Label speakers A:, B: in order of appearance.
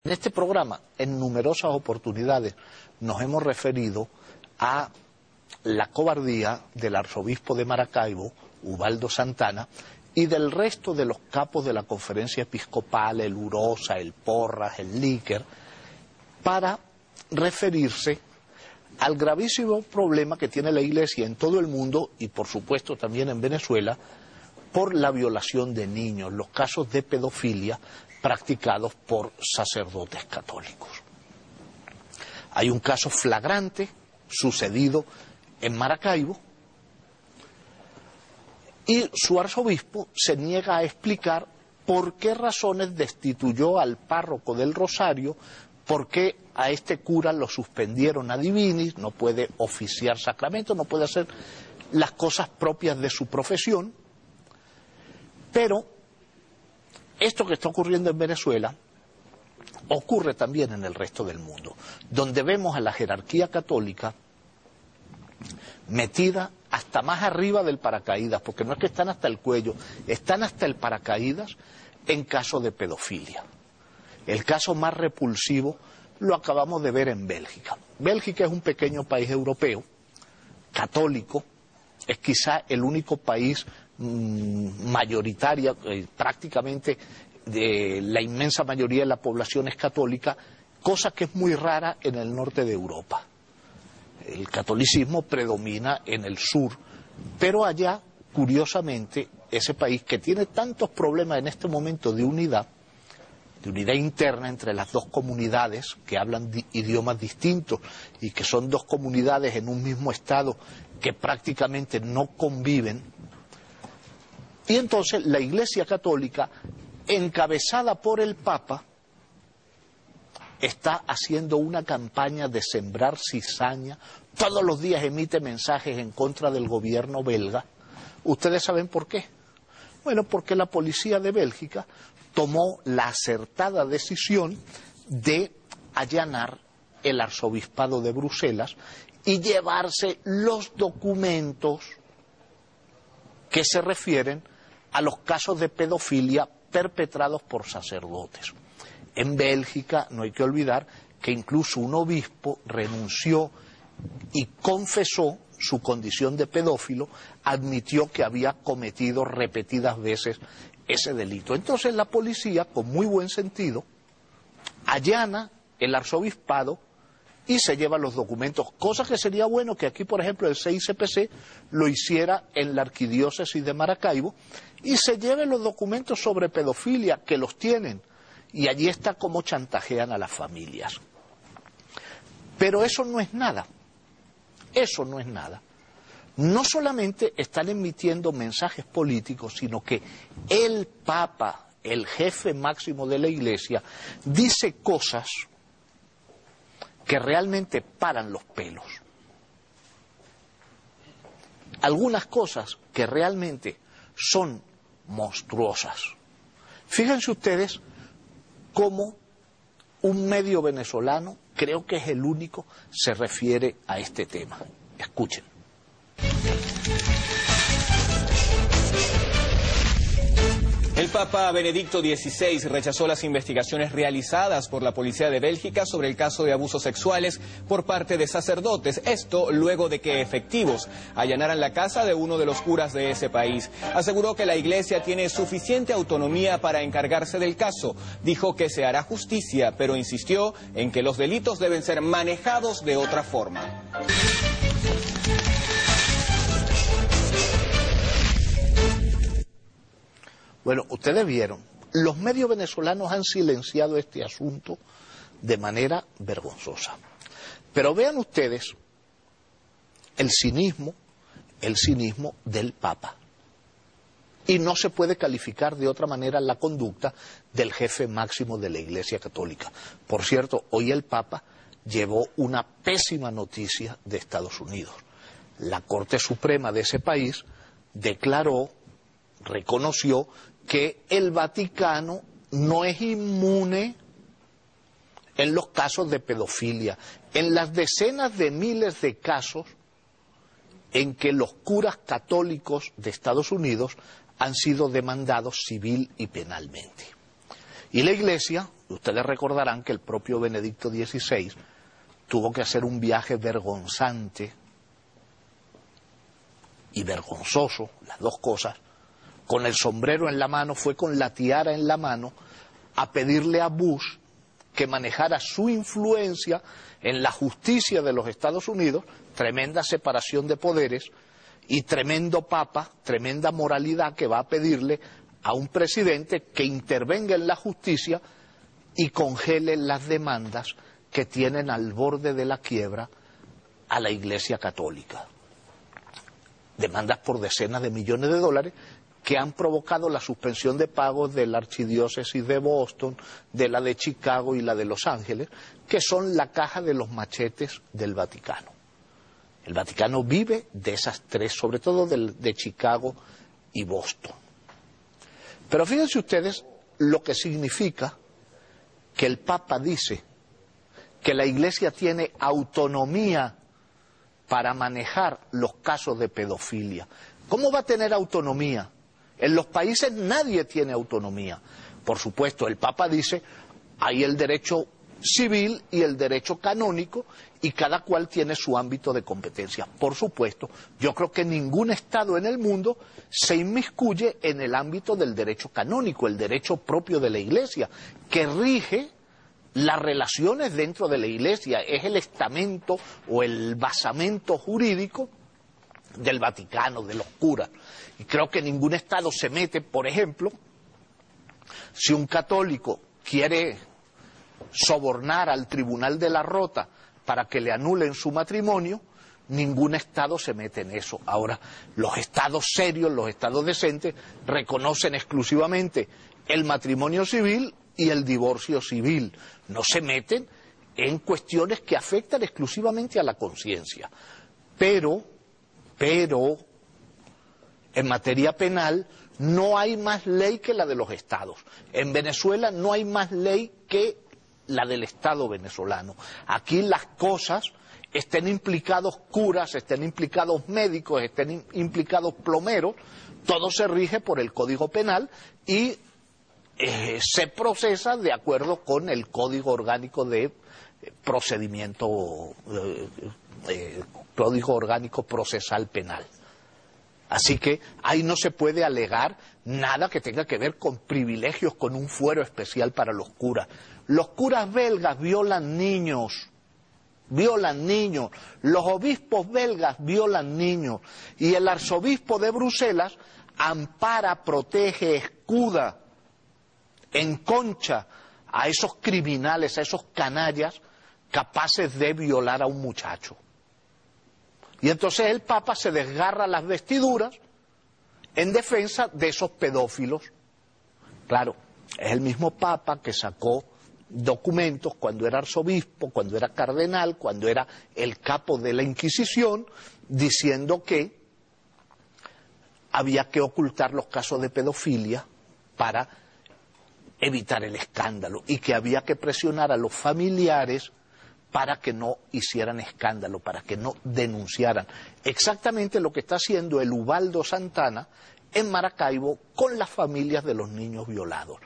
A: En este programa, en numerosas oportunidades, nos hemos referido a la cobardía del arzobispo de Maracaibo, Ubaldo Santana, y del resto de los capos de la conferencia episcopal, el Urosa, el Porras, el Líquer, para referirse al gravísimo problema que tiene la Iglesia en todo el mundo y por supuesto también en Venezuela por la violación de niños, los casos de pedofilia practicados por sacerdotes católicos. Hay un caso flagrante sucedido en Maracaibo y su arzobispo se niega a explicar por qué razones destituyó al párroco del Rosario, por qué a este cura lo suspendieron a divinis, no puede oficiar sacramentos, no puede hacer las cosas propias de su profesión. Pero esto que está ocurriendo en Venezuela ocurre también en el resto del mundo, donde vemos a la jerarquía católica metida hasta más arriba del paracaídas, porque no es que están hasta el cuello, están hasta el paracaídas en caso de pedofilia. El caso más repulsivo lo acabamos de ver en Bélgica. Bélgica es un pequeño país europeo, católico, es quizá el único país mayoritaria, prácticamente la inmensa mayoría de la población es católica, cosa que es muy rara en el norte de Europa. El catolicismo predomina en el sur, pero allá, curiosamente, ese país que tiene tantos problemas en este momento de unidad interna entre las dos comunidades que hablan idiomas distintos y que son dos comunidades en un mismo estado que prácticamente no conviven. Y entonces la Iglesia Católica, encabezada por el Papa, está haciendo una campaña de sembrar cizaña. Todos los días emite mensajes en contra del gobierno belga. ¿Ustedes saben por qué? Bueno, porque la policía de Bélgica tomó la acertada decisión de allanar el arzobispado de Bruselas y llevarse los documentos que se refieren a los casos de pedofilia perpetrados por sacerdotes. En Bélgica no hay que olvidar que incluso un obispo renunció y confesó su condición de pedófilo, admitió que había cometido repetidas veces ese delito. Entonces la policía, con muy buen sentido, allana el arzobispado y se lleva los documentos, cosa que sería bueno que aquí, por ejemplo, el CICPC lo hiciera en la arquidiócesis de Maracaibo y se lleve los documentos sobre pedofilia, que los tienen, y allí está cómo chantajean a las familias. Pero eso no es nada, eso no es nada. No solamente están emitiendo mensajes políticos, sino que el Papa, el jefe máximo de la Iglesia, dice cosas que realmente paran los pelos. Algunas cosas que realmente son monstruosas. Fíjense ustedes cómo un medio venezolano, creo que es el único, se refiere a este tema. Escuchen.
B: El Papa Benedicto XVI rechazó las investigaciones realizadas por la policía de Bélgica sobre el caso de abusos sexuales por parte de sacerdotes. Esto luego de que efectivos allanaran la casa de uno de los curas de ese país. Aseguró que la Iglesia tiene suficiente autonomía para encargarse del caso. Dijo que se hará justicia, pero insistió en que los delitos deben ser manejados de otra forma.
A: Bueno, ustedes vieron, los medios venezolanos han silenciado este asunto de manera vergonzosa. Pero vean ustedes el cinismo del Papa. Y no se puede calificar de otra manera la conducta del jefe máximo de la Iglesia Católica. Por cierto, hoy el Papa llevó una pésima noticia de Estados Unidos. La Corte Suprema de ese país reconoció que el Vaticano no es inmune en los casos de pedofilia, en las decenas de miles de casos en que los curas católicos de Estados Unidos han sido demandados civil y penalmente. Y la Iglesia, ustedes recordarán que el propio Benedicto XVI tuvo que hacer un viaje vergonzante y vergonzoso, las dos cosas, con el sombrero en la mano, fue con la tiara en la mano, a pedirle a Bush que manejara su influencia en la justicia de los Estados Unidos, tremenda separación de poderes y tremendo papa, tremenda moralidad que va a pedirle a un presidente que intervenga en la justicia y congele las demandas que tienen al borde de la quiebra a la Iglesia Católica. Demandas por decenas de millones de dólares que han provocado la suspensión de pagos de la archidiócesis de Boston, de la de Chicago y la de Los Ángeles, que son la caja de los machetes del Vaticano. El Vaticano vive de esas tres, sobre todo de Chicago y Boston. Pero fíjense ustedes lo que significa que el Papa dice que la Iglesia tiene autonomía para manejar los casos de pedofilia. ¿Cómo va a tener autonomía? En los países nadie tiene autonomía. Por supuesto, el Papa dice, hay el derecho civil y el derecho canónico y cada cual tiene su ámbito de competencia. Por supuesto, yo creo que ningún Estado en el mundo se inmiscuye en el ámbito del derecho canónico, el derecho propio de la Iglesia, que rige las relaciones dentro de la Iglesia, es el estamento o el basamento jurídico del Vaticano, de los curas. Y creo que ningún Estado se mete, por ejemplo, si un católico quiere sobornar al Tribunal de la Rota para que le anulen su matrimonio, ningún Estado se mete en eso. Ahora, los Estados serios, los Estados decentes, reconocen exclusivamente el matrimonio civil y el divorcio civil. No se meten en cuestiones que afectan exclusivamente a la conciencia. Pero, en materia penal no hay más ley que la de los Estados. En Venezuela no hay más ley que la del Estado venezolano. Aquí las cosas, estén implicados curas, estén implicados médicos, estén implicados plomeros, todo se rige por el Código Penal y se procesa de acuerdo con el Código Orgánico de Procedimiento, Código Orgánico Procesal Penal. Así que ahí no se puede alegar nada que tenga que ver con privilegios, con un fuero especial para los curas. Los curas belgas violan niños, los obispos belgas violan niños, y el arzobispo de Bruselas ampara, protege, escuda, enconcha a esos criminales, a esos canallas capaces de violar a un muchacho. Y entonces el Papa se desgarra las vestiduras en defensa de esos pedófilos. Claro, es el mismo Papa que sacó documentos cuando era arzobispo, cuando era cardenal, cuando era el capo de la Inquisición, diciendo que había que ocultar los casos de pedofilia para evitar el escándalo y que había que presionar a los familiares para que no hicieran escándalo, para que no denunciaran. Exactamente lo que está haciendo el Ubaldo Santana en Maracaibo con las familias de los niños violados.